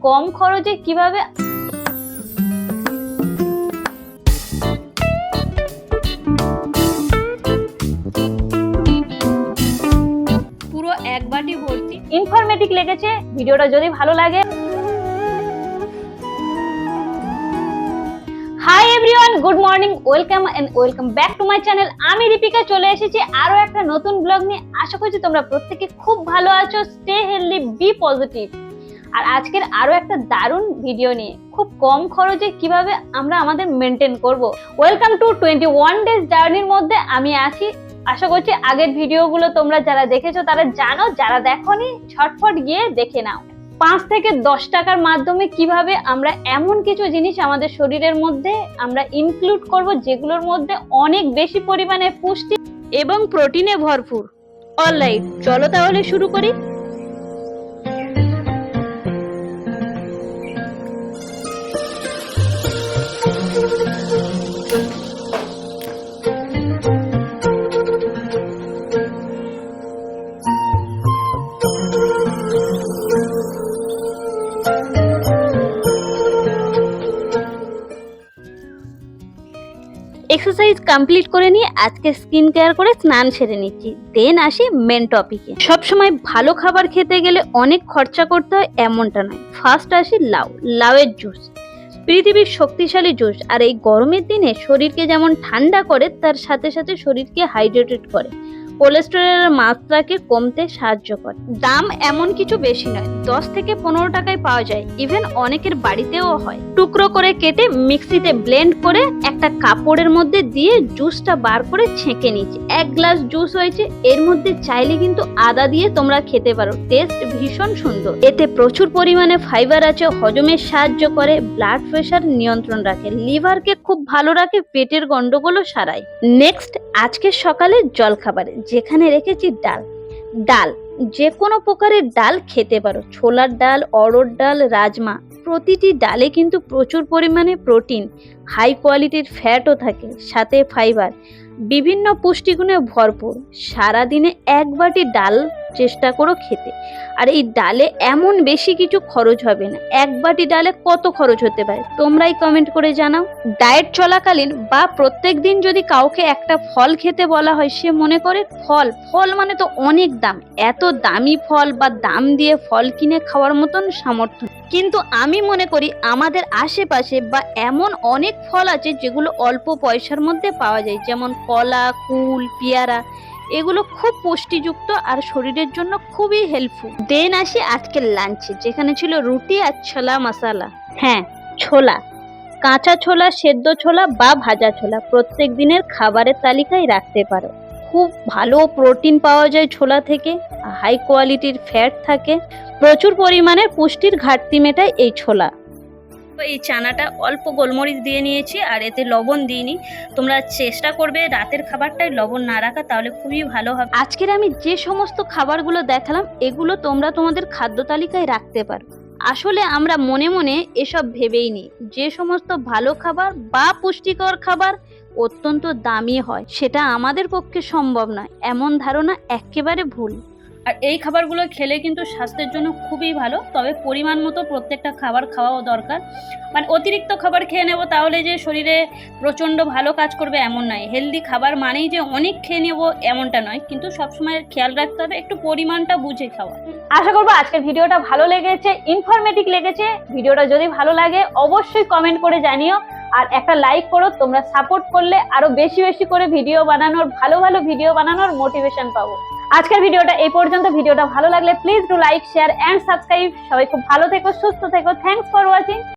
কম খরচে কিভাবে পুরো এক বাটি ভর্তি ইনফরমেটিভ লেগেছে। ভিডিওটা যদি ভালো লাগে, hi everyone, good morning, welcome back to my channel. আমি রিপিকা চলে এসেছি আরো একটা নতুন ব্লগ নিয়ে। আশা করছি তোমরা প্রত্যেকে খুব ভালো আছো। Stay healthy, be positive. আর আজকের আরো একটা দারুণ ভিডিও নিয়ে, খুব কম খরচে কিভাবে আমরা আমাদের মেনটেন করব। ওয়েলকাম টু 21 ডেজ জার্নির মধ্যে আমি আছি। আশা করছি আগের ভিডিওগুলো তোমরা যারা দেখেছো তারা জানো, যারা দেখোনি ঝটফট গিয়ে দেখে নাও। 5 থেকে 10 টাকার মাধ্যমে কিভাবে আমরা এমন কিছু জিনিস আমাদের শরীরের মধ্যে আমরা ইনক্লুড করব যেগুলোর মধ্যে অনেক বেশি পরিমাণে পুষ্টি এবং প্রোটিনে ভরপুর। অলরাইট, চলো তাহলে শুরু করি। এক্সারসাইজ কমপ্লিট করে নিয়ে আজকে স্কিন কেয়ার করে স্নান সেরে নিচ্ছি। দেন আসি মেন টপিকে। সবসময় ভালো খাবার খেতে গেলে অনেক খরচা করতে হয় এমনটা নয়। ফার্স্ট আসি লাউয়ের জুস, পৃথিবীর শক্তিশালী জুস। আর এই গরমের দিনে শরীরকে যেমন ঠান্ডা করে, তার সাথে সাথে শরীরকে হাইড্রেটেড করে, কোলেস্টেরলের মাত্রাকে কমতে সাহায্য করে। দাম এমন কিছু বেশি নয়, 10 থেকে 15 টাকায় পাওয়া যায়। ইভেন অনেকের বাড়িতেও হয়। টুকরো করে কেটে মিক্সিতে ব্লেন্ড করে একটা কাপড়ের মধ্যে দিয়ে জুসটা বার করে ছেঁকে নিচ্ছি। 1 গ্লাস জুস হয়েছে। এর মধ্যে চাইলে কিন্তু আদা দিয়ে তোমরা খেতে পারো, টেস্ট ভীষণ সুন্দর। এতে প্রচুর পরিমাণে ফাইবার আছে, হজমের সাহায্য করে, ব্লাড প্রেশার নিয়ন্ত্রণ রাখে, লিভারকে খুব ভালো রাখে, পেটের গন্ডগোলও সারায়। নেক্সট, আজকের সকালে জলখাবারে যেখানে রেখেছি ডাল, যে কোনো প্রকারের ডাল খেতে পারো। ছোলার ডাল, অড়হর ডাল, রাজমা। প্রতিটি ডালে কিন্তু প্রচুর পরিমাণে প্রোটিন, হাই কোয়ালিটির ফ্যাটও থাকে, সাথে ফাইবার, বিভিন্ন পুষ্টিগুণে ভরপুর। সারাদিনে 1 বাটি ডাল চেষ্টা করো খেতে। আর এই ডালে এমন বেশি কিছু খরচ হবে না। 1 বাটি ডালে কত খরচ হতে পারে তোমরাই কমেন্ট করে জানাও। ডায়েট চলাকালীন বা প্রত্যেক দিন যদি কাউকে একটা ফল খেতে বলা হয়, সে মনে করে ফল মানে তো অনেক দাম, এত দামি ফল বা দাম দিয়ে ফল কিনে খাওয়ার মতন সামর্থ্য। কিন্তু আমি মনে করি আমাদের আশেপাশে বা এমন অনেক ফল আছে যেগুলো অল্প পয়সার মধ্যে পাওয়া যায়, যেমন কলা, কুল, পেয়ারা। এগুলো খুব পুষ্টিযুক্ত আর শরীরের জন্য খুবই হেল্পফুল। দেন আসি আজকের লাঞ্চে, যেখানে ছিল রুটি আর ছোলা মশলা। হ্যাঁ, ছোলা, কাঁচা ছোলা, সেদ্ধ ছোলা বা ভাজা ছোলা প্রত্যেক দিনের খাবারের তালিকায় রাখতে পারো। খুব ভালো প্রোটিন পাওয়া যায় ছোলা থেকে, হাই কোয়ালিটির ফ্যাট থাকে, প্রচুর পরিমাণে পুষ্টির ঘাটতি মেটায় এই ছোলা। এই চানাটা অল্প গোলমরিচ দিয়ে নিয়েছি আর এতে লবণ দিইনি। তোমরা চেষ্টা করবে রাতের খাবারটাই লবণ না রাখা, তাহলে খুবই ভালো হবে। আজকের আমি যে সমস্ত খাবারগুলো দেখালাম, এগুলো তোমরা তোমাদের খাদ্য তালিকায় রাখতে পারো। আসলে আমরা মনে মনে এসব ভেবেই নিই যে সমস্ত ভালো খাবার বা পুষ্টিকর খাবার অত্যন্ত দামি হয়, সেটা আমাদের পক্ষে সম্ভব নয়। এমন ধারণা একেবারে ভুল। আর এই খাবারগুলো খেলে কিন্তু স্বাস্থ্যের জন্য খুবই ভালো, তবে পরিমাণ মতো প্রত্যেকটা খাবার খাওয়াও দরকার। মানে অতিরিক্ত খাবার খেয়ে নেব তাহলে যে শরীরে প্রচণ্ড ভালো কাজ করবে এমন নয়। হেলদি খাবার মানেই যে অনেক খেয়ে নেব এমনটা নয়, কিন্তু সবসময় খেয়াল রাখতে হবে একটু পরিমাণটা বুঝে খাওয়া। আশা করবো আজকের ভিডিওটা ভালো লেগেছে, ইনফরমেটিভ লেগেছে। ভিডিওটা যদি ভালো লাগে অবশ্যই কমেন্ট করে জানিও আর একটা লাইক করো। তোমরা সাপোর্ট করলে আরো বেশি বেশি করে ভিডিও বানানোর, ভালো ভিডিও বানানোর মোটিভেশন পাবো। আজকের ভিডিওটা এই পর্যন্ত। ভিডিওটা ভালো লাগলে please do like, share and subscribe. সবাই খুব ভালো থেকো, সুস্থ থেকো। Thanks for watching.